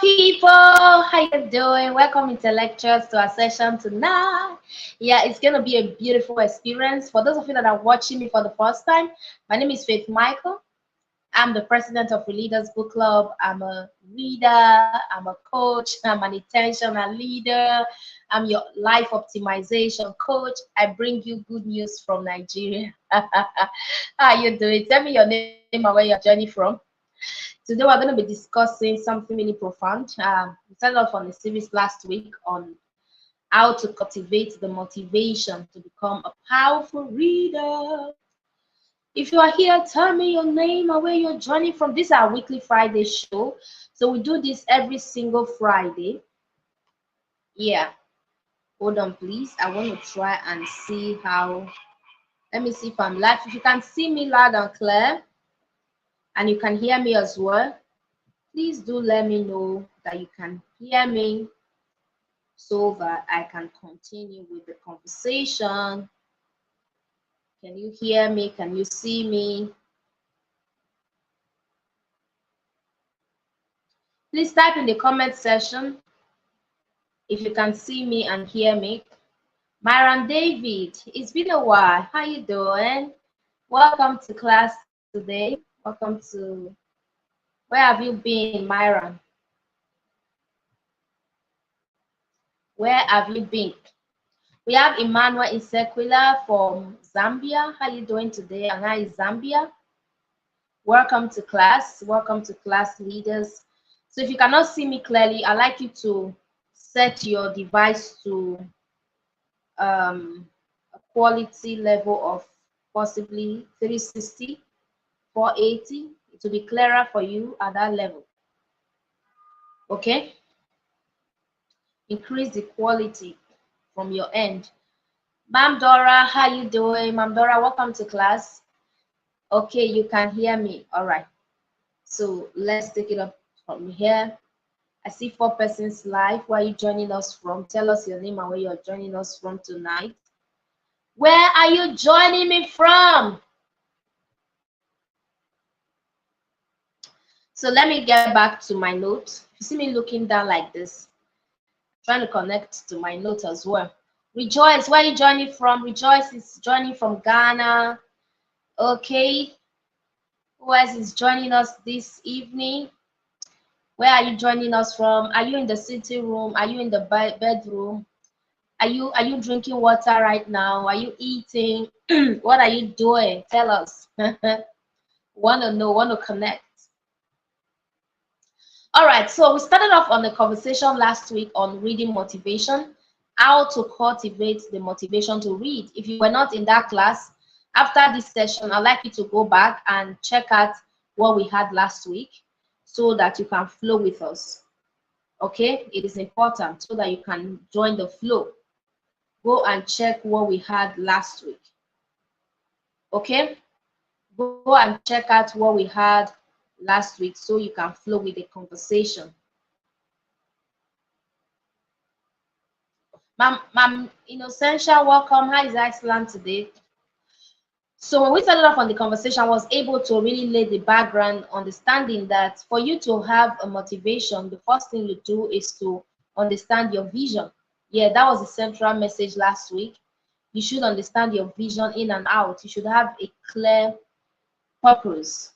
people, how you doing? Welcome intellectuals to our session tonight. Yeah, it's gonna be a beautiful experience. For those of you that are watching me for the first time, my name is Faith Michael. I'm the president of Leaders Book Club. I'm a reader, I'm a coach, I'm an intentional leader, I'm your life optimization coach. I bring you good news from Nigeria. How you doing? Tell me your name and where you're joining from. Today we're going to be discussing something really profound. We started off on a series last week on how to cultivate the motivation to become a powerful reader. If you are here, tell me your name and where you're joining from. This is our weekly Friday show. So we do this every single Friday. Yeah. Hold on, please. I want to try and see how. Let me see if I'm live. If you can see me loud and clear and you can hear me as well, please do let me know that you can hear me so that I can continue with the conversation. Can you hear me? Can you see me? Please type in the comment section if you can see me and hear me. Myron David, it's been a while. How you doing? Welcome to class today. Welcome to, where have you been, Myron? Where have you been? We have Emmanuel Isequila from Zambia. How you doing today? And how is Zambia? Welcome to class. Welcome to class, leaders. So if you cannot see me clearly, I'd like you to set your device to a quality level of possibly 360, 480. It will be clearer for you at that level. Okay? Increase the quality from your end. Ma'am Dora, how you doing? Ma'am Dora, welcome to class. Okay, you can hear me. All right. So let's take it up from here. I see 4 persons live. Where are you joining us from? Tell us your name and where you're joining us from tonight. Where are you joining me from? So let me get back to my notes. You see me looking down like this, trying to connect to my notes as well. Rejoice, where are you joining from? Rejoice is joining from Ghana. Okay. Who else is joining us this evening? Where are you joining us from? Are you in the sitting room? Are you in the bedroom? Are you drinking water right now? Are you eating? What are you doing? Tell us. Want to know, want to connect. All right, so we started off on a conversation last week on reading motivation, how to cultivate the motivation to read. If you were not in that class, after this session, I'd like you to go back and check out what we had last week so that you can flow with us. Okay, it is important so that you can join the flow. Go and check what we had last week. Okay, go and check out what we had last week so you can flow with the conversation. Ma'am Innocentia, welcome. How is Iceland today? So when we started off on the conversation, I was able to really lay the background, understanding that for you to have a motivation, the first thing you do is to understand your vision. Yeah, that was the central message last week. You should understand your vision in and out. You should have a clear purpose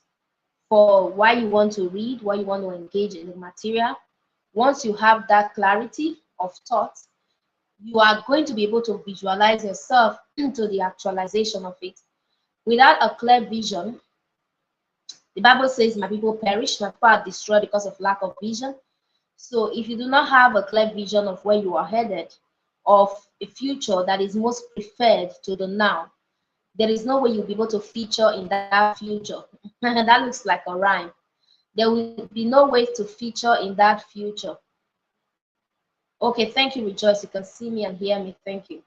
for why you want to read, why you want to engage in the material. Once you have that clarity of thought, you are going to be able to visualize yourself into the actualization of it. Without a clear vision, the Bible says, my people perish, my people are destroyed because of lack of vision. So if you do not have a clear vision of where you are headed, of a future that is most preferred to the now, there is no way you'll be able to feature in that future. That looks like a rhyme. There will be no way to feature in that future. Okay, thank you, Rejoice. You can see me and hear me. Thank you.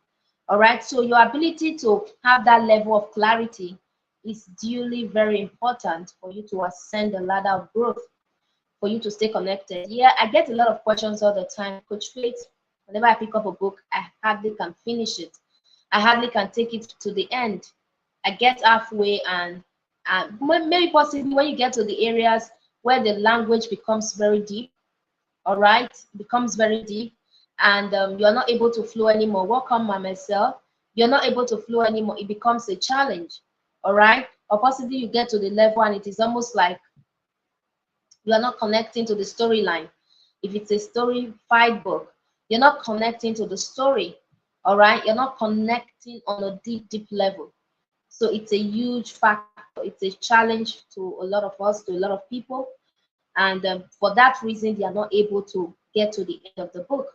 All right, so your ability to have that level of clarity is duly very important for you to ascend the ladder of growth, for you to stay connected. Yeah, I get a lot of questions all the time. Coach Faith, whenever I pick up a book, I hardly can finish it. I hardly can take it to the end. I get halfway and maybe possibly when you get to the areas where the language becomes very deep, all right, it becomes very deep, and you're not able to flow anymore. Welcome, Mama Cell. You're not able to flow anymore. It becomes a challenge, all right? Or possibly you get to the level and it is almost like you are not connecting to the storyline. If it's a story fight book, you're not connecting to the story, all right? You're not connecting on a deep, deep level. So it's a huge factor. It's a challenge to a lot of us, to a lot of people. And for that reason, they are not able to get to the end of the book.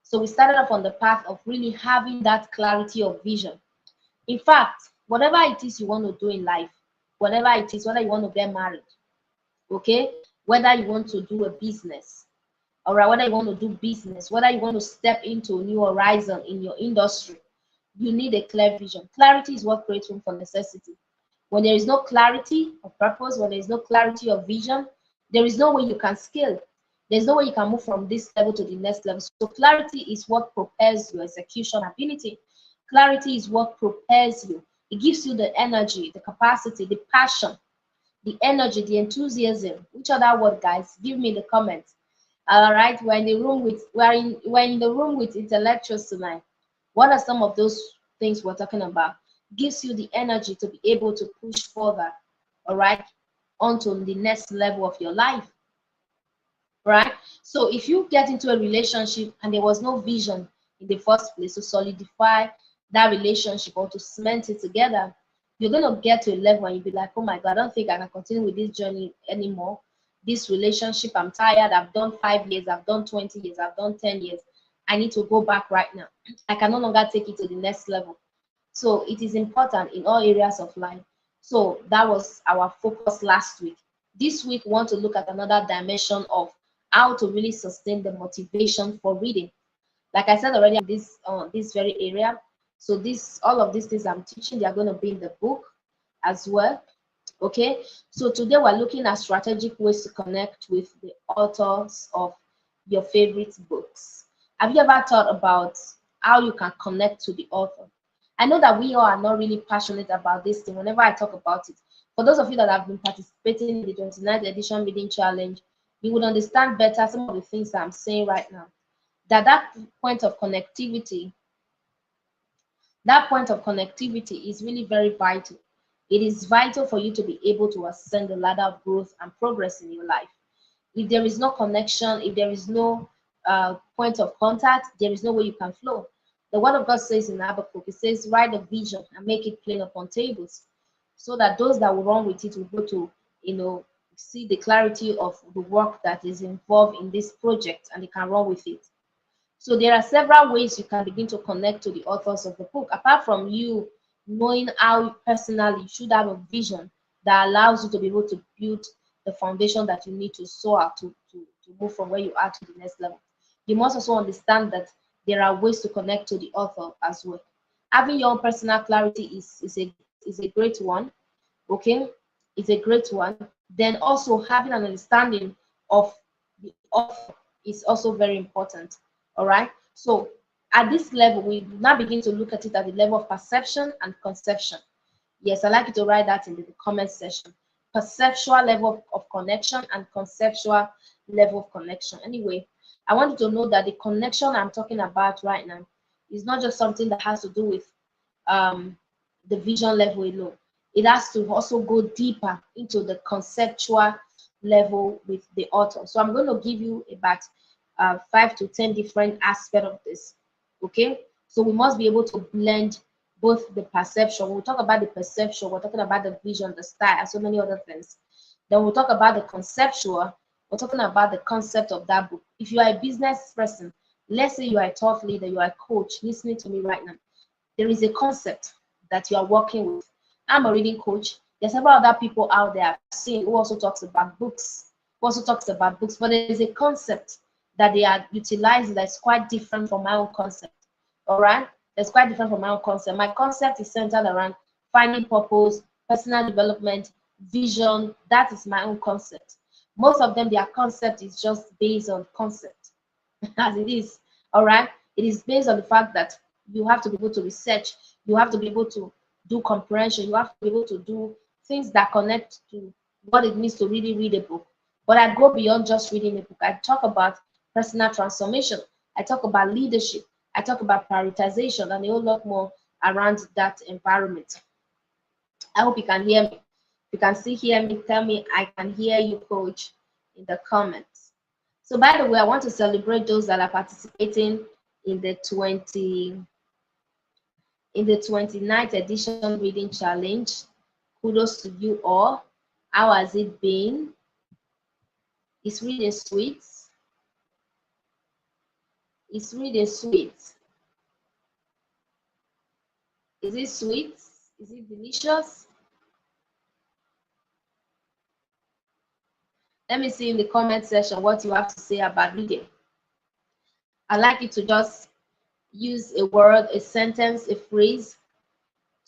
So we started off on the path of really having that clarity of vision. In fact, whatever it is you want to do in life, whatever it is, whether you want to get married, okay, whether you want to do a business, all right, whether you want to do business, whether you want to step into a new horizon in your industry, you need a clear vision. Clarity is what creates room for necessity. When there is no clarity of purpose, when there is no clarity of vision, there is no way you can scale. There's no way you can move from this level to the next level. So clarity is what propels your execution ability. Clarity is what propels you. It gives you the energy, the capacity, the passion, the energy, the enthusiasm. Which other word, guys? Give me the comments. All right, we're in the room with intellectuals tonight. What are some of those things we're talking about? Gives you the energy to be able to push further, all right, onto the next level of your life, right? So if you get into a relationship and there was no vision in the first place to solidify that relationship or to cement it together, you're going to get to a level and you'll be like, oh my God, I don't think I can continue with this journey anymore. This relationship, I'm tired. I've done 5 years, I've done 20 years, I've done 10 years. I need to go back right now. I can no longer take it to the next level. So it is important in all areas of life. So that was our focus last week. This week, we want to look at another dimension of how to really sustain the motivation for reading. Like I said already, this very area. So all of these things I'm teaching, they are going to be in the book as well. Okay. So today we're looking at strategic ways to connect with the authors of your favorite books. Have you ever thought about how you can connect to the author? I know that we all are not really passionate about this thing whenever I talk about it. For those of you that have been participating in the 29th edition reading challenge, you would understand better some of the things that I'm saying right now. That point of connectivity, is really very vital. It is vital for you to be able to ascend the ladder of growth and progress in your life. If there is no connection, if there is no point of contact, there is no way you can flow. The word of God says in Habakkuk, it says, write a vision and make it plain upon tables, so that those that will run with it will go to, see the clarity of the work that is involved in this project and they can run with it. So there are several ways you can begin to connect to the authors of the book, apart from you knowing how personally you should have a vision that allows you to be able to build the foundation that you need to soar to move from where you are to the next level. You must also understand that there are ways to connect to the author as well. Having your own personal clarity is a great one, okay? It's a great one. Then also having an understanding of the author is also very important. All right. So at this level, we now begin to look at it at the level of perception and conception. Yes, I'd like you to write that in the comment section. Perceptual level of connection and conceptual level of connection. Anyway, I want you to know that the connection I'm talking about right now is not just something that has to do with the vision level alone. It has to also go deeper into the conceptual level with the author. So I'm going to give you about 5 to 10 different aspects of this. Okay, so we must be able to blend both the perception. We'll talk about the perception, we're talking about the vision, the style, and so many other things. Then we'll talk about the conceptual, we're talking about the concept of that book. If you are a business person, let's say you are a thought leader, you are a coach listening to me right now, there is a concept that you are working with. I'm a reading coach. There's several other people out there I've seen who also talks about books, but there is a concept that they are utilizing that's quite different from my own concept. All right, that's quite different from my own concept. My concept is centered around finding purpose, personal development, vision. That is my own concept. Most of them, their concept is just based on concept, as it is. All right, it is based on the fact that you have to be able to research, you have to be able to do comprehension, you have to be able to do things that connect to what it means to really read a book. But I go beyond just reading a book. I talk about personal transformation. I talk about leadership. I talk about prioritization and a whole lot more around that environment. I hope you can hear me. If you can still hear me, tell me I can hear you, coach, in the comments. So by the way, I want to celebrate those that are participating in the 29th edition reading challenge. Kudos to you all. How has it been? It's reading sweet. It's reading sweet. Is it sweet? Is it delicious? Let me see in the comment section what you have to say about reading. I'd like you to just use a word, a sentence, a phrase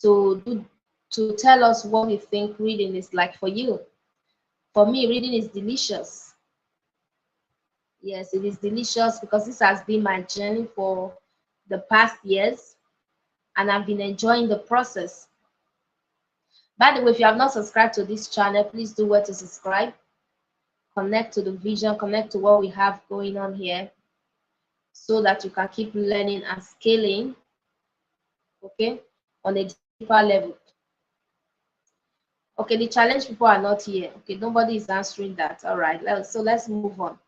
to tell us what you think reading is like for you. For me, reading is delicious. Yes, it is delicious because this has been my journey for the past years, and I've been enjoying the process. By the way, if you have not subscribed to this channel, please do well to subscribe. Connect to the vision, connect to what we have going on here so that you can keep learning and scaling, okay, on a deeper level. Okay, the challenge people are not here. Okay, nobody is answering that. All right, let's move on.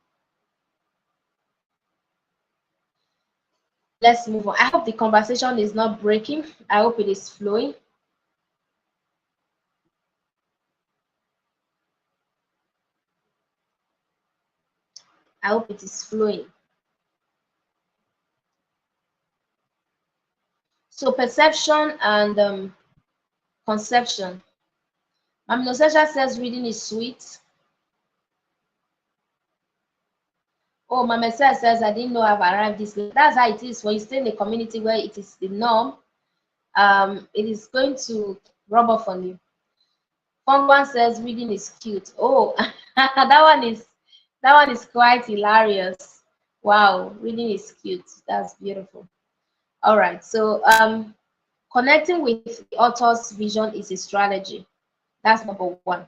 Let's move on. I hope the conversation is not breaking. I hope it is flowing. I hope it is flowing. So perception and conception. Mami Nosesha says reading is sweet. Oh, Mama says I didn't know I've arrived this late. That's how it is when you stay in a community where it is the norm. It is going to rub off on you. Fongwan says reading is cute. Oh, that one is quite hilarious. Wow, reading is cute. That's beautiful. All right, so connecting with the author's vision is a strategy. That's number one,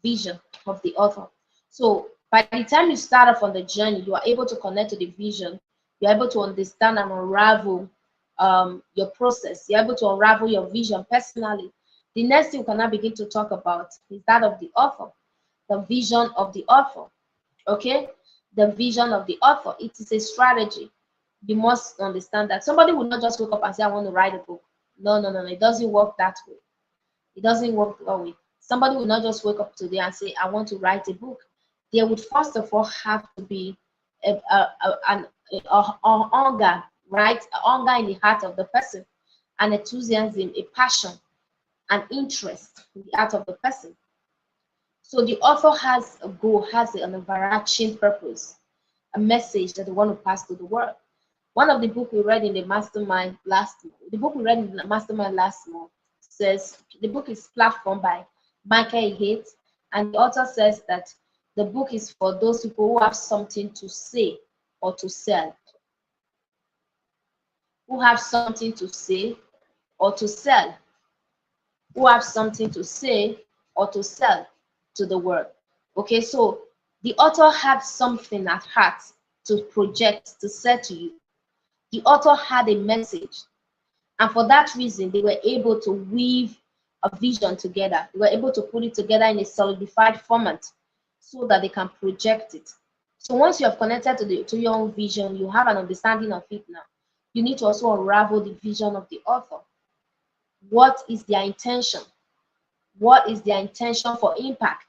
vision of the author. So by the time you start off on the journey, you are able to connect to the vision. You're able to understand and unravel your process. You're able to unravel your vision personally. The next thing we can now begin to talk about is that of the author, the vision of the author. Okay, the vision of the author. It is a strategy. You must understand that somebody will not just wake up and say, I want to write a book. No, no, no, no. It doesn't work that way. It doesn't work that way. Somebody will not just wake up today and say, I want to write a book. There would first of all have to be a hunger, right? A hunger in the heart of the person, an enthusiasm, a passion, an interest in the heart of the person. So the author has a goal, has an overarching purpose, a message that they want to pass to the world. One of the book we read in the mastermind last month, says the book is platformed by Michael Haidt, and the author says that the book is for those people who have something to say or to sell. Who have something to say or to sell. Who have something to say or to sell to the world. Okay, so the author had something at heart to project, to say to you. The author had a message, and for that reason, they were able to weave a vision together. They were able to put it together in a solidified format so that they can project it. So once you have connected to your own vision, you have an understanding of it now. You need to also unravel the vision of the author. What is their intention? What is their intention for impact?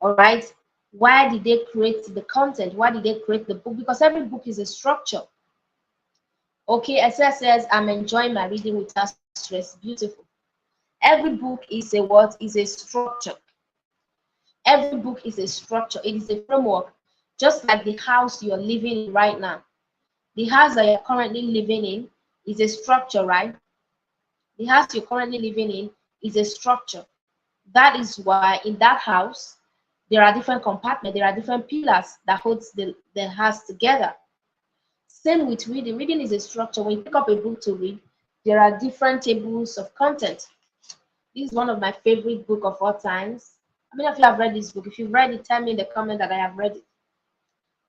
All right. Why did they create the content? Why did they create the book? Because every book is a structure. Okay, SS says, I'm enjoying my reading without stress. Beautiful. Every book is a what? Is a structure. Every book is a structure. It is a framework. Just like the house you're living in right now. The house that you're currently living in is a structure, right? The house you're currently living in is a structure. That is why in that house, there are different compartments, there are different pillars that holds the house together. Same with reading. Reading is a structure. When you pick up a book to read, there are different tables of content. This is one of my favorite books of all times. How many of you have read this book? If you've read it, tell me in the comment that I have read it.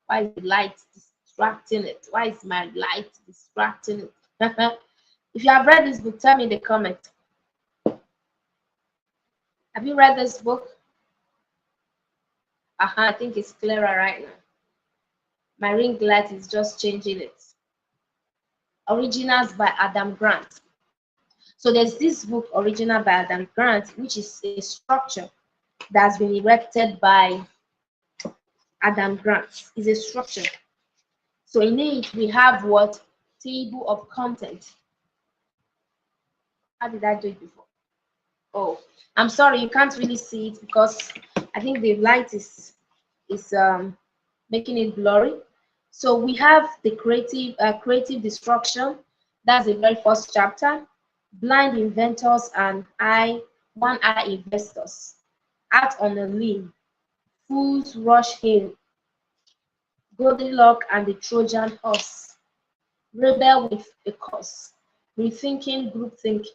Why is the light distracting it? Why is my light distracting it? If you have read this book, tell me in the comment. Have you read this book? I think it's clearer right now. My ring light is just changing it. Originals by Adam Grant. So there's this book, Original by Adam Grant, which is a structure that's been erected by Adam Grant. It's a structure. So in it, we have what? Table of content. How did I do it before? Oh, I'm sorry, you can't really see it because I think the light is making it blurry. So we have the creative destruction. That's the very first chapter. Blind inventors and one-eye investors. Out on a limb. Fools rush in. Goldilocks and the Trojan horse. Rebel with a cause. Rethinking groupthink.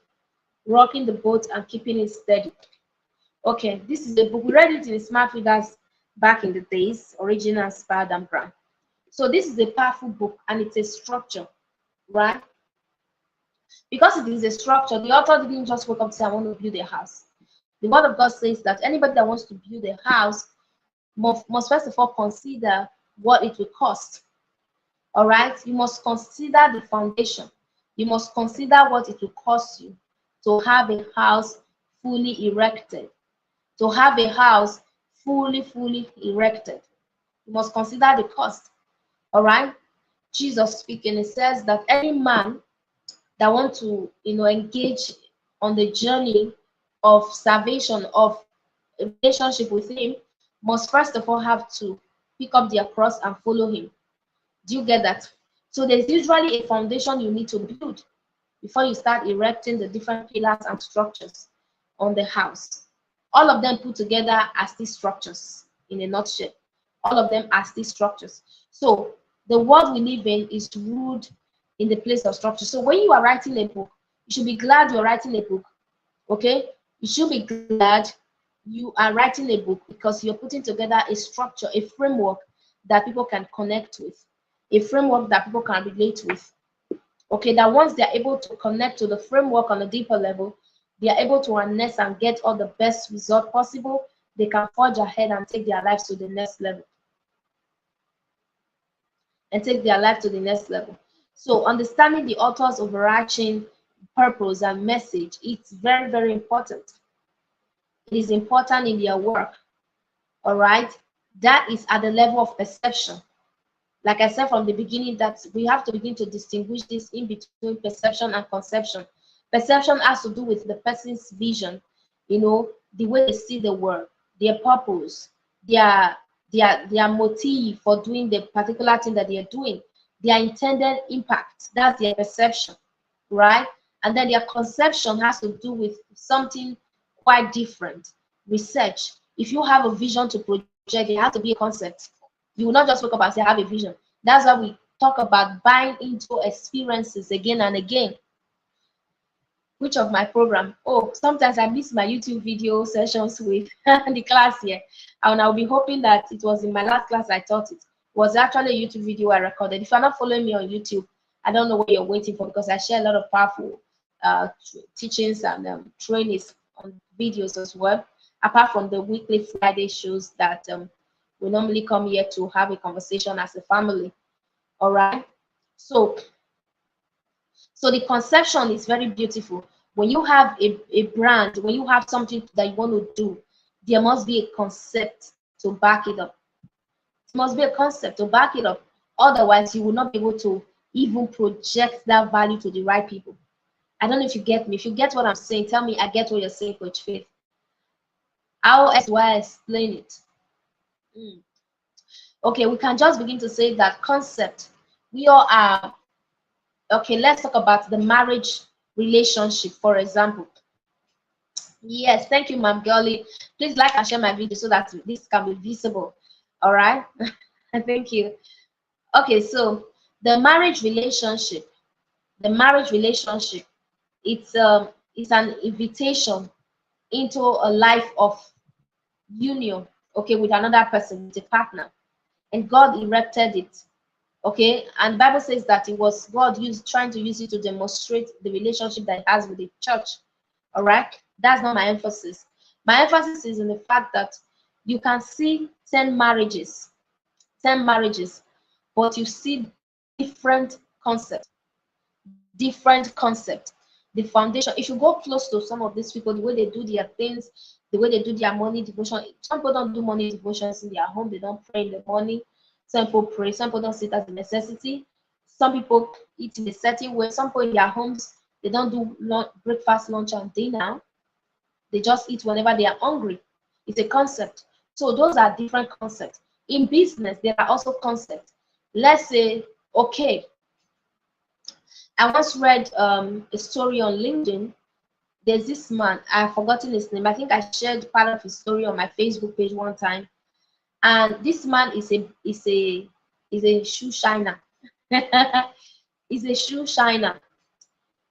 Rocking the boat and keeping it steady. Okay, this is a book. We read it in Smart Readers back in the days. Original by Adam Grant. So this is a powerful book and it's a structure, right? Because it is a structure, the author didn't just wake up and say, I want to build a house. The word of God says that anybody that wants to build a house must first of all consider what it will cost. All right? You must consider the foundation. You must consider what it will cost you to have a house fully erected. To have a house fully erected. You must consider the cost. All right? Jesus speaking, it says that any man that want to, engage on the journey of salvation, of a relationship with him, must first of all have to pick up their cross and follow him. Do you get that? So there's usually a foundation you need to build before you start erecting the different pillars and structures on the house. All of them put together as these structures in a nutshell. All of them as these structures. So the world we live in is ruled in the place of structure. So when you are writing a book, you should be glad you're writing a book. Okay? You should be glad you are writing a book because you're putting together a structure, a framework that people can connect with, a framework that people can relate with. Okay, that once they're able to connect to the framework on a deeper level, they are able to harness and get all the best result possible. They can forge ahead and take their lives to the next level. So understanding the author's overarching purpose and message, it's very important. It is important in their work. All right, that is at the level of perception. Like I said from the beginning, that we have to begin to distinguish this in between perception and conception. Perception has to do with the person's vision, the way they see the world, their purpose, their motive for doing the particular thing that they are doing, their intended impact. That's their perception, right? And then their conception has to do with something quite different. Research. If you have a vision to project, it has to be a concept. You will not just wake up and say, I have a vision. That's why we talk about buying into experiences again and again. Which of my program? Oh, sometimes I miss my YouTube video sessions with the class here. And I'll be hoping that it was in my last class I taught it. It was actually a YouTube video I recorded. If you're not following me on YouTube, I don't know what you're waiting for because I share a lot of powerful teachings and trainings on videos as well. Apart from the weekly Friday shows that we normally come here to have a conversation as a family. All right. So the conception is very beautiful. When you have a brand, when you have something that you want to do, there must be a concept to back it up. It must be a concept to back it up. Otherwise, you will not be able to even project that value to the right people. I don't know if you get me. If you get what I'm saying, tell me I get what you're saying, Coach Faith. How else do I explain it? Okay, we can just begin to say that concept. We all are. Okay, let's talk about the marriage relationship, for example. Yes, thank you, Ma'am Girlie. Please like and share my video so that this can be visible. All right. Thank you. Okay, so the marriage relationship. It's an invitation into a life of union, okay, with another person, with a partner. and God erected it. Okay, and Bible says that it was God trying to use it to demonstrate the relationship that it has with the church. All right, that's not my emphasis. My emphasis is in the fact that you can see 10 marriages, 10 marriages, but you see different concepts, different concept. The foundation, if you go close to some of these people, the way they do their things, the way they do their morning devotion, some people don't do morning devotions in their home, they don't pray in the morning. Some people pray, some people don't see it as a necessity. Some people eat in a certain way, some people in their homes, they don't do breakfast, lunch, and dinner. They just eat whenever they are hungry. It's a concept. So those are different concepts. In business, there are also concepts. Let's say, okay, I once read a story on LinkedIn. There's this man, I've forgotten his name. I think I shared part of his story on my Facebook page one time. And this man is a shoe shiner. He's a shoe shiner.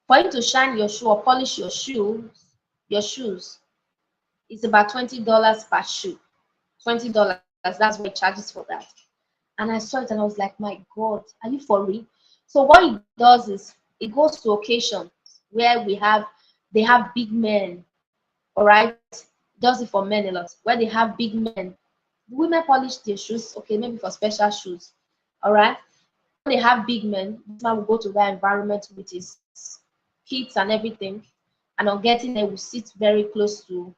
For him to shine your shoe or polish your shoes, it's about $20 per shoe. $20. That's what he charges for that. And I saw it and I was like, my God, are you for real? So what he does is it goes to occasions where they have big men, all right? Does it for men a lot, where they have big men. Women polish their shoes, okay, maybe for special shoes, all right? When they have big men, this man will go to that environment with his kids and everything, and on getting there, will sit very close to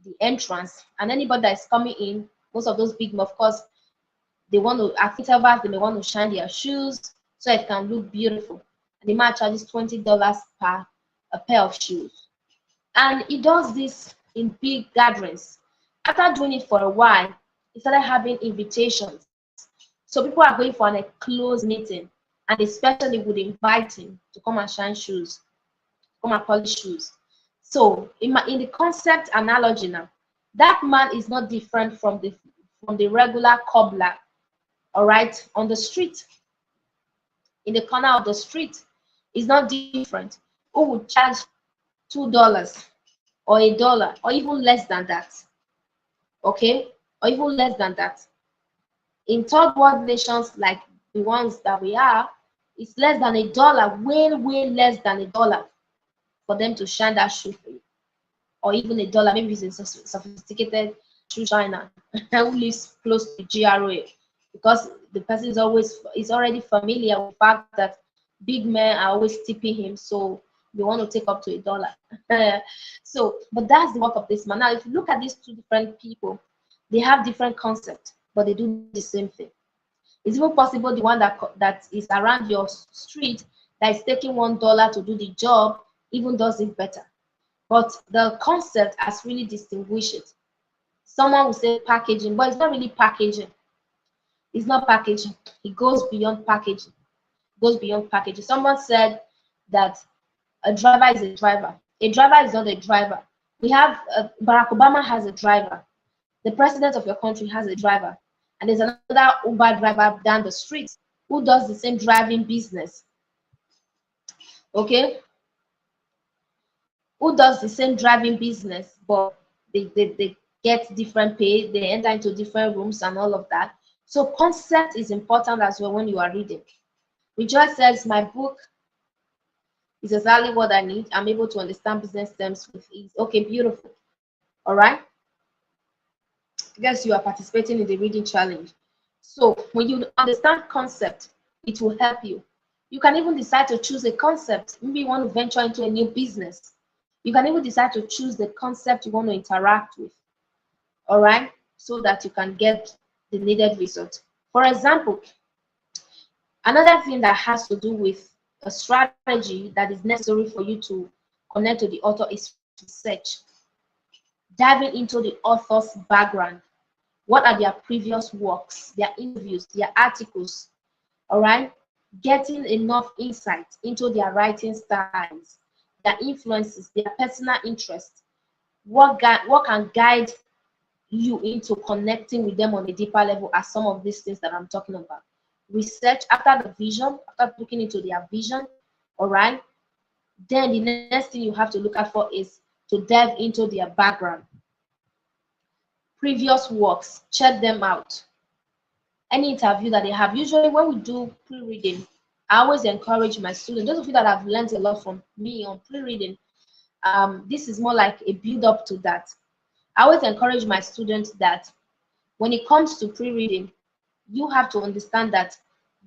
the entrance. And anybody that is coming in, most of those big men, of course, they want to, at intervals, they may want to shine their shoes so it can look beautiful. And the man charges $20 per a pair of shoes. And he does this in big gatherings. After doing it for a while, he started having invitations. So people are going for a close meeting, and especially would invite him to come and shine shoes, come and polish shoes. So in the concept analogy now, that man is not different from the regular cobbler, all right, on the street, in the corner of the street. Is not different. Who would charge $2 or $1 or even less than that? Okay, or even less than that. In third world nations like the ones that we are, it's less than $1, way less than $1 for them to shine that shoe for you, or even $1. Maybe it's a sophisticated shoe shiner who lives close to GRA, because the person is already familiar with the fact that big men are always tipping him, so they want to take up to $1. So, but that's the work of this man. Now, if you look at these two different people, they have different concepts, but they do the same thing. It's even possible the one that is around your street that is taking $1 to do the job even does it better. But the concept has really distinguished it. Someone will say packaging, but it's not really packaging. It's not packaging. It goes beyond packaging. It goes beyond packaging. Someone said that a driver is a driver. A driver is not a driver. We have Barack Obama has a driver. The president of your country has a driver. And there's another Uber driver down the street who does the same driving business. Okay? Who does the same driving business, but they get different pay, they enter into different rooms and all of that. So concept is important as well when you are reading. Rejoice says, my book is exactly what I need. I'm able to understand business terms with ease. Okay, beautiful. All right. I guess you are participating in the reading challenge. So when you understand concept, it will help you. You can even decide to choose a concept. Maybe you want to venture into a new business. You can even decide to choose the concept you want to interact with. All right, so that you can get the needed result. For example, another thing that has to do with a strategy that is necessary for you to connect to the author is research. Diving into the author's background. What are their previous works, their interviews, their articles, all right? Getting enough insight into their writing styles, their influences, their personal interests. What can guide you into connecting with them on a deeper level are some of these things that I'm talking about. Research after the vision, after looking into their vision, all right? Then the next thing you have to look out for is to dive into their background. Previous works, check them out. any interview that they have. Usually when we do pre-reading, I always encourage my students, those of you that have learned a lot from me on pre-reading, this is more like a build up to that. I always encourage my students that when it comes to pre-reading, you have to understand that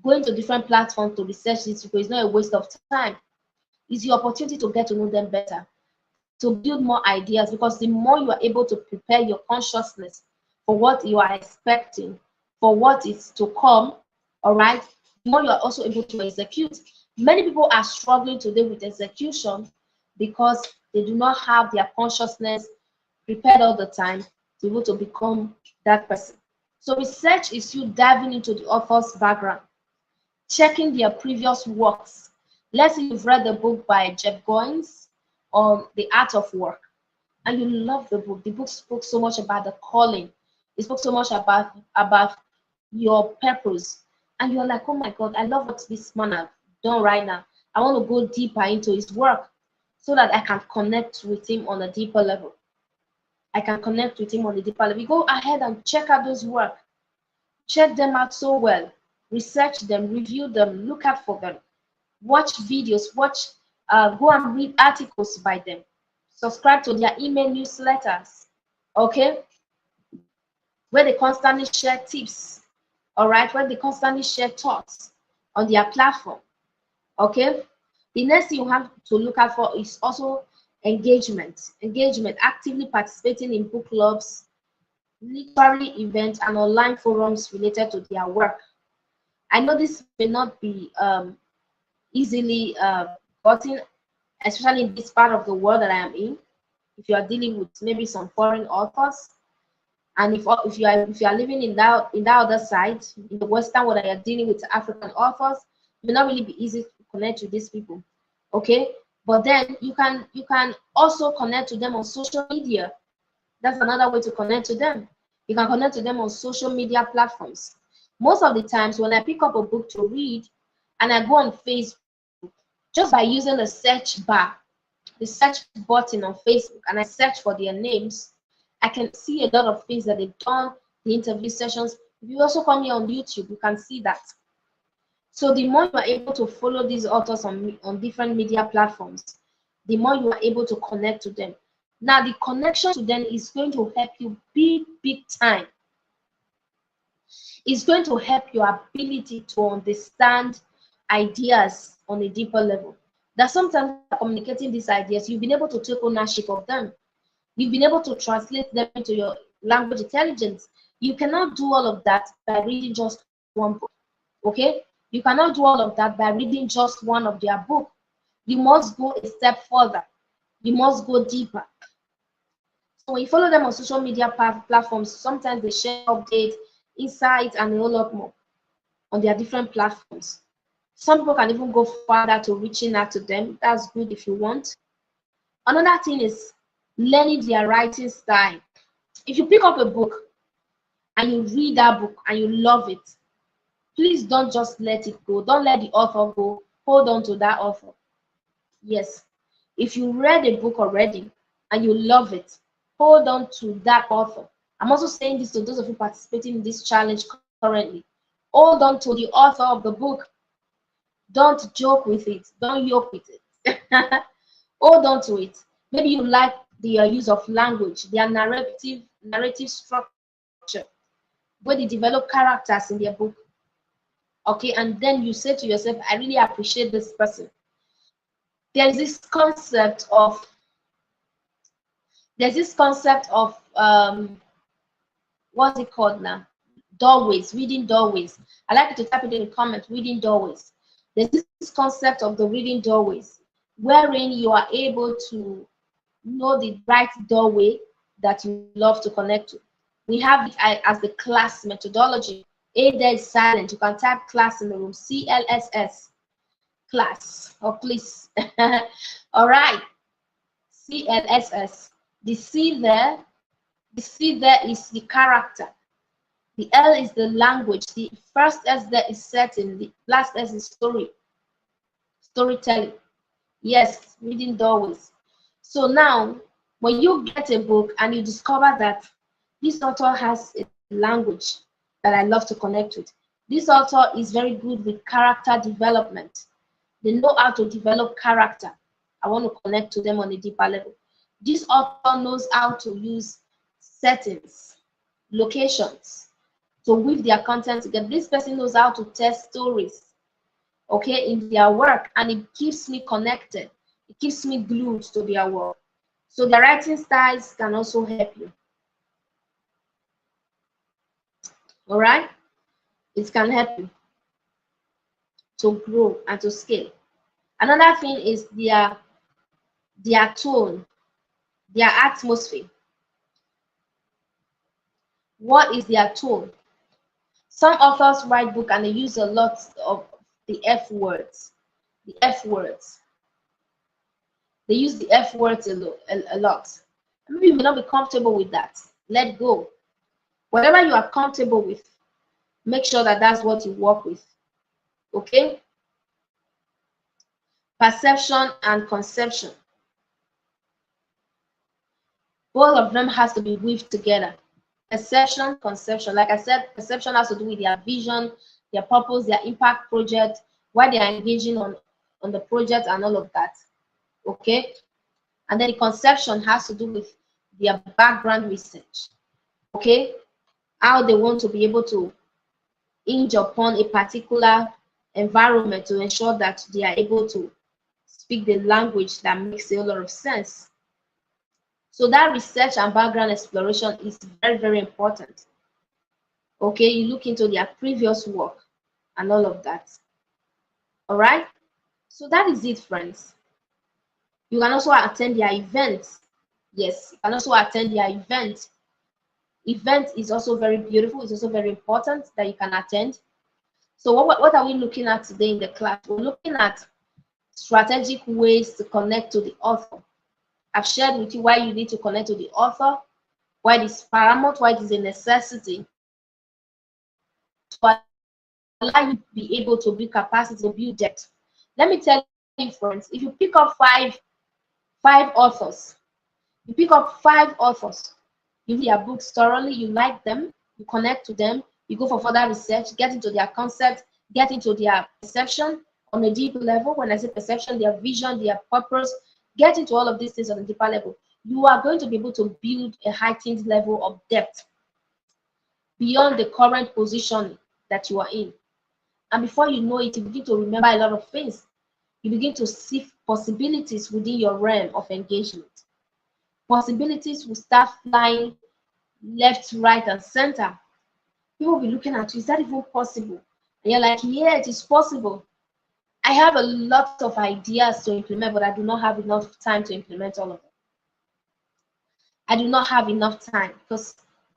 going to different platforms to research these people is not a waste of time. It's your opportunity to get to know them better, to build more ideas, because the more you are able to prepare your consciousness for what you are expecting, for what is to come, all right, the more you are also able to execute. Many people are struggling today with execution because they do not have their consciousness prepared all the time to be able to become that person. So research is you diving into the author's background, checking their previous works. Let's say you've read the book by Jeff Goins on the art of work, and you love the book. The book spoke so much about the calling. It spoke so much about your purpose, and you're like, oh my God, I love what this man has done right now. I want to go deeper into his work so that I can connect with him on a deeper level. I can connect with him on a deeper level. You go ahead and check out those work. Check them out so well. Research them, review them, look out for them. Watch videos, go and read articles by them. Subscribe to their email newsletters, okay? Where they constantly share tips, all right? Where they constantly share thoughts on their platform, okay? The next thing you have to look out for is also engagement. Engagement, actively participating in book clubs, literary events, and online forums related to their work. I know this may not be easily gotten, especially in this part of the world that I am in. If you are dealing with maybe some foreign authors, and if you are living in that other side, in the Western world, and you're dealing with African authors, it may not really be easy to connect with these people. Okay, but then you can also connect to them on social media. That's another way to connect to them. You can connect to them on social media platforms. Most of the times when I pick up a book to read and I go on Facebook, just by using the search bar, the search button on Facebook, and I search for their names, I can see a lot of things that they've done, the interview sessions. If you also come here on YouTube, you can see that. So the more you are able to follow these authors on different media platforms, the more you are able to connect to them. Now, the connection to them is going to help you big time. It's going to help your ability to understand ideas on a deeper level. That sometimes communicating these ideas, you've been able to take ownership of them. You've been able to translate them into your language intelligence. You cannot do all of that by reading just one book, okay? You cannot do all of that by reading just one of their books. You must go a step further. You must go deeper. So when you follow them on social media platforms, sometimes they share updates, insights, and a whole lot more on their different platforms. Some people can even go further to reaching out to them. That's good if you want. Another thing is learning their writing style. If you pick up a book and you read that book and you love it, please don't just let it go. Don't let the author go. Hold on to that author. Yes. If you read a book already and you love it, hold on to that author. I'm also saying this to those of you participating in this challenge currently. Hold on to the author of the book. Don't joke with it. Don't yoke with it. Hold on to it. Maybe you like their use of language, their narrative structure, where they develop characters in their book. Okay, and then you say to yourself, I really appreciate this person. There's this concept of what's it called now? Doorways, reading doorways. I like you to type it in the comments, reading doorways. There's this concept of the reading doorways, wherein you are able to know the right doorway that you love to connect to. We have it as the class methodology. A there is silent. You can type class in the room, CLSS, class, or please. All right, CLSS. The C there is the character. The L is the language. The first S there is setting. The last S is storytelling. Yes, reading doorways. So now, when you get a book and you discover that this author has a language, that I love to connect with. This author is very good with character development. They know how to develop character. I want to connect to them on a deeper level. This author knows how to use settings, locations, to weave their content together. This person knows how to tell stories, okay, in their work, and it keeps me connected. It keeps me glued to their work. So their writing styles can also help you. All right? It can help you to grow and to scale. Another thing is their tone, their atmosphere. What is their tone? Some authors write book and they use a lot of the F words. The F words. They use the F words a lot. Maybe you may not be comfortable with that. Let go. Whatever you are comfortable with, make sure that that's what you work with. Okay? Perception and conception. Both of them has to be weaved together. Perception, conception. Like I said, perception has to do with their vision, their purpose, their impact project, why they are engaging on the project and all of that. Okay? And then the conception has to do with their background research. Okay? How they want to be able to hinge upon a particular environment to ensure that they are able to speak the language that makes a lot of sense. So that research and background exploration is very, very important. Okay, you look into their previous work and all of that. All right, so that is it, friends. You can also attend their events. Yes, you can also attend their event. Event is also very beautiful. It's also very important that you can attend. So what are we looking at today in the class? We're looking at strategic ways to connect to the author. I've shared with you why you need to connect to the author, why it is paramount, why it is a necessity to allow you to be able to build capacity, to build depth. Let me tell you, friends, if you pick up five authors, you pick up 5 authors, you read their books thoroughly, you like them, you connect to them, you go for further research, get into their concept, get into their perception on a deeper level. When I say perception, their vision, their purpose, get into all of these things on a deeper level. You are going to be able to build a heightened level of depth beyond the current position that you are in. And before you know it, you begin to remember a lot of things. You begin to see possibilities within your realm of engagement. Possibilities will start flying left, right, and center. People will be looking at you, is that even possible? And you're like, yeah, it is possible. I have a lot of ideas to implement, but I do not have enough time to implement all of them. I do not have enough time because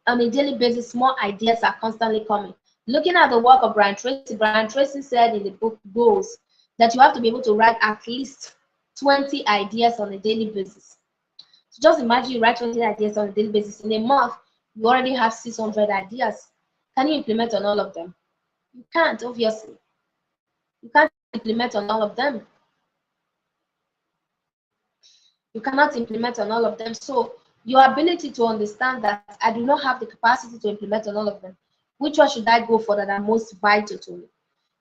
on a daily basis, more ideas are constantly coming. Looking at the work of Brian Tracy said in the book Goals that you have to be able to write at least 20 ideas on a daily basis. So just imagine you write 20 ideas on a daily basis. In a month, you already have 600 ideas. Can you implement on all of them? You can't, obviously. You can't implement on all of them. You cannot implement on all of them. So your ability to understand that I do not have the capacity to implement on all of them. Which one should I go for that are most vital to me?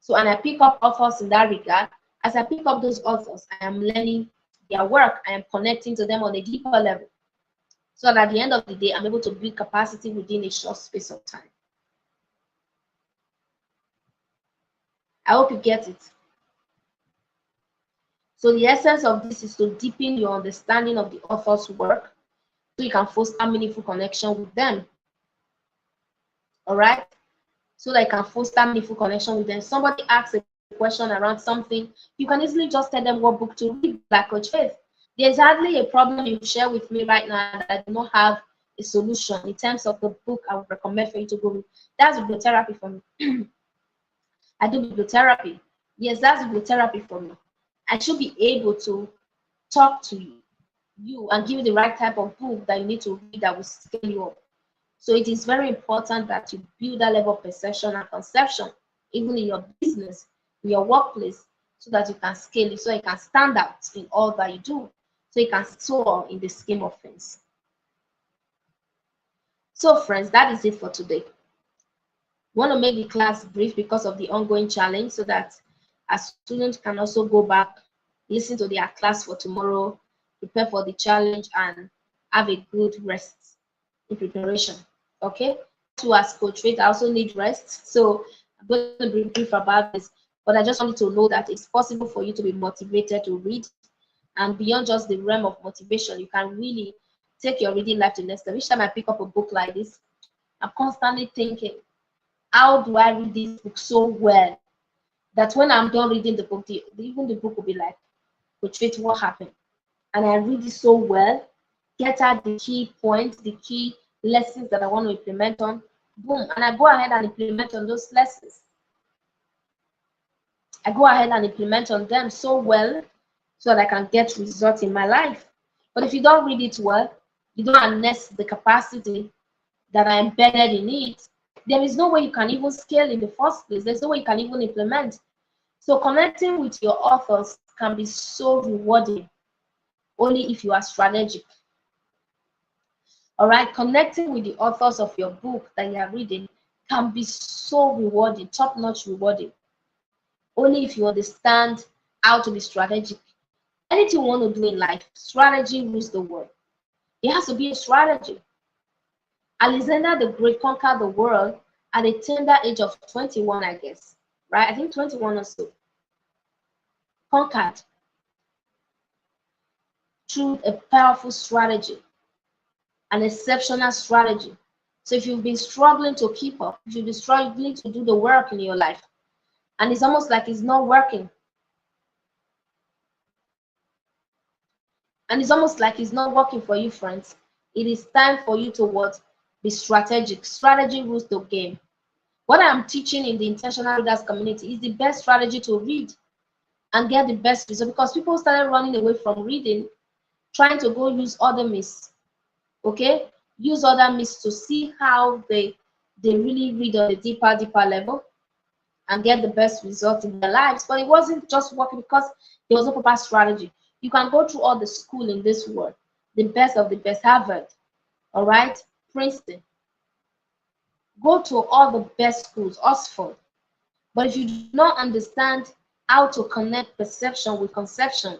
So, and I pick up authors in that regard. As I pick up those authors, I am learning their work. I am connecting to them on a deeper level. So that at the end of the day, I'm able to build capacity within a short space of time. I hope you get it. So the essence of this is to deepen your understanding of the author's work so you can foster meaningful connection with them. All right? So that you can foster meaningful connection with them. Somebody asks a question around something, you can easily just tell them what book to read, like Coach Faith. There's hardly a problem you share with me right now that I do not have a solution in terms of the book I would recommend for you to go read. That's bibliotherapy for me. I do bibliotherapy. Yes, that's bibliotherapy for me. I should be able to talk to you and give you the right type of book that you need to read that will scale you up. So it is very important that you build that level of perception and conception, even in your business, in your workplace, so that you can scale it, so you can stand out in all that you do, so you can soar in the scheme of things. So friends, that is it for today. want to make the class brief because of the ongoing challenge so that a student can also go back, listen to their class for tomorrow, prepare for the challenge, and have a good rest in preparation. Okay? To as coach rate, I also need rest. So I'm going to be brief about this, but I just want you to know that it's possible for you to be motivated to read, and beyond just the realm of motivation, you can really take your reading life to the next level. Each time I pick up a book like this, I'm constantly thinking, how do I read this book so well that when I'm done reading the book, even the book will be like, portrait what happened. And I read it so well, get out the key points, the key lessons that I want to implement on, boom, and I go ahead and implement on those lessons. I go ahead and implement on them so well so that I can get results in my life. But if you don't read it well, you don't harness the capacity that are embedded in it, there is no way you can even scale in the first place. There's no way you can even implement. So connecting with your authors can be so rewarding only if you are strategic. All right, connecting with the authors of your book that you are reading can be so rewarding, top-notch rewarding, only if you understand how to be strategic. Anything you want to do in life, strategy rules the world. It has to be a strategy. Alexander the Great conquered the world at a tender age of 21, I guess. Right? I think 21 or so. Conquered through a powerful strategy, an exceptional strategy. So if you've been struggling to keep up, if you've been struggling to do the work in your life, and it's almost like it's not working, and it's almost like it's not working for you, friends, it is time for you to what? Be strategic. Strategy rules the game. What I'm teaching in the intentional readers community is the best strategy to read and get the best result, because people started running away from reading, trying to go use other means. Okay, use other means to see how they really read on a deeper level and get the best result in their lives. But it wasn't just working because there was no proper strategy. You can go through all the school in this world, the best of the best, Harvard, all right, Princeton, go to all the best schools, Oxford. But if you do not understand how to connect perception with conception,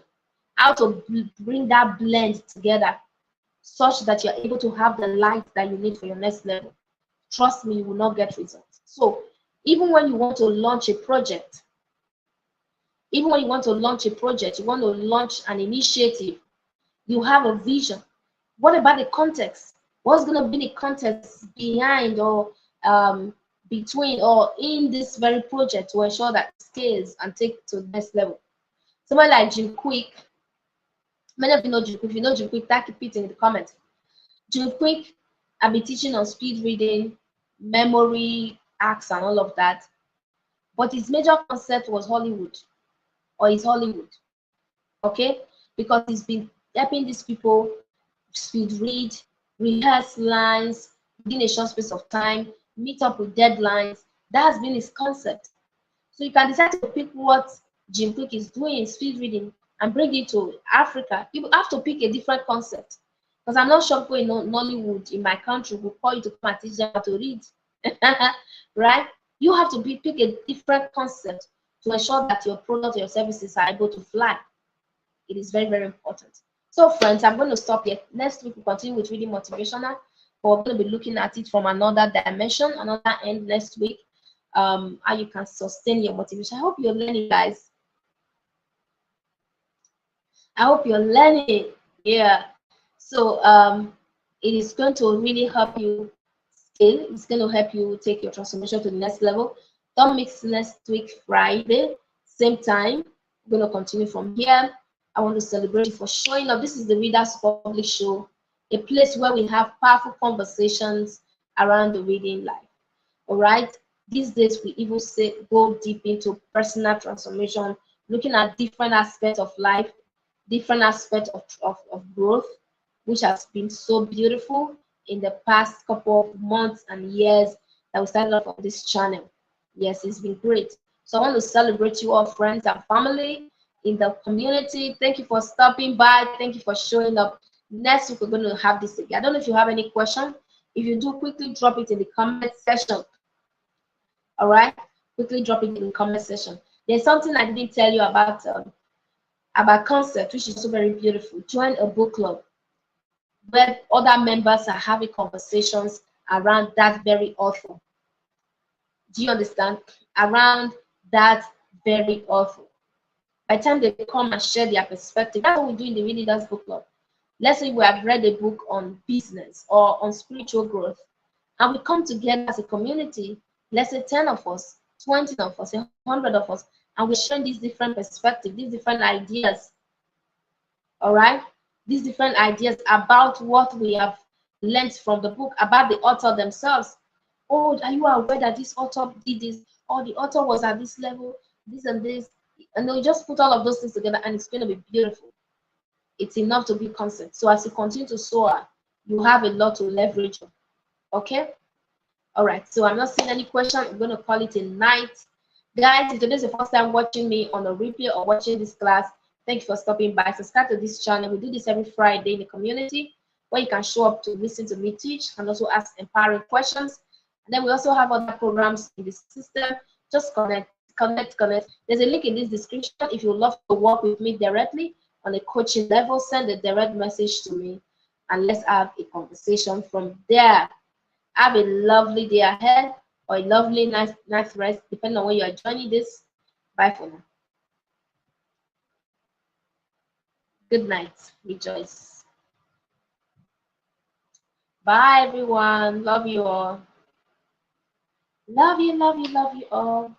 how to bring that blend together such that you're able to have the light that you need for your next level, trust me, you will not get results. So even when you want to launch a project, you want to launch an initiative, you have a vision. What about the context? What's going to be the context behind or between or in this very project to ensure that it scales and take to the next level? Somebody like Jim Quick, many of you know Jim Quick. If you know Jim Quick, type it in the comments. Jim Quick, I've been teaching on speed reading, memory, acts, and all of that. But his major concept was Hollywood, or is Hollywood. Okay? Because he's been helping these people speed read, rehearse lines within a short space of time, meet up with deadlines. That has been his concept. So you can decide to pick what Jim Quick is doing in speed reading and bring it to Africa. You have to pick a different concept. Because I'm not sure people in Nollywood in my country will call you to come and teach them how to read. Right? You have to pick a different concept to ensure that your product or your services are able to fly. It is very important. So friends, I'm going to stop here. Next week we'll continue with reading motivational, but we're going to be looking at it from another dimension, another end next week. How you can sustain your motivation. I hope you're learning, guys. I hope you're learning. Yeah. So it is going to really help you scale. It's going to help you take your transformation to the next level. Don't mix next week Friday, same time. We're going to continue from here. I want to celebrate you for showing up. This is the Readers Public Show, a place where we have powerful conversations around the reading life. All right. These days, we even go deep into personal transformation, looking at different aspects of life, different aspects of growth, which has been so beautiful in the past couple of months and years that we started off on this channel. Yes, it's been great. So I want to celebrate you all, friends and family in the community. Thank you for stopping by. Thank you for showing up. Next week, we're going to have this again. I don't know if you have any question. If you do, quickly drop it in the comment section. All right, quickly drop it in the comment section. There's something I didn't tell you about concept, which is also very beautiful. Join a book club where other members are having conversations around that very author. Do you understand? Around that very author. By the time they come and share their perspective, that's what we do in the Read Leaders Book Club. Let's say we have read a book on business or on spiritual growth, and we come together as a community, let's say 10 of us, 20 of us, 100 of us, and we're sharing these different perspectives, these different ideas, all right? These different ideas about what we have learned from the book, about the author themselves. Oh, are you aware that this author did this? Or the author was at this level, this and this. And they'll just put all of those things together and it's going to be beautiful. It's enough to be constant. So as you continue to soar, you have a lot to leverage on. Okay? All right. So I'm not seeing any question. I'm going to call it a night. Guys, if today's the first time watching me on a replay or watching this class, thank you for stopping by. Subscribe to this channel. We do this every Friday in the community where you can show up to listen to me teach and also ask empowering questions. And then we also have other programs in the system. Just connect. There's a link in this description. If you would love to work with me directly on a coaching level, send a direct message to me and let's have a conversation from there. Have a lovely day ahead or a lovely nice rest, depending on when you are joining this. Bye for now. Good night. Rejoice. Bye, everyone. Love you all. Love you all.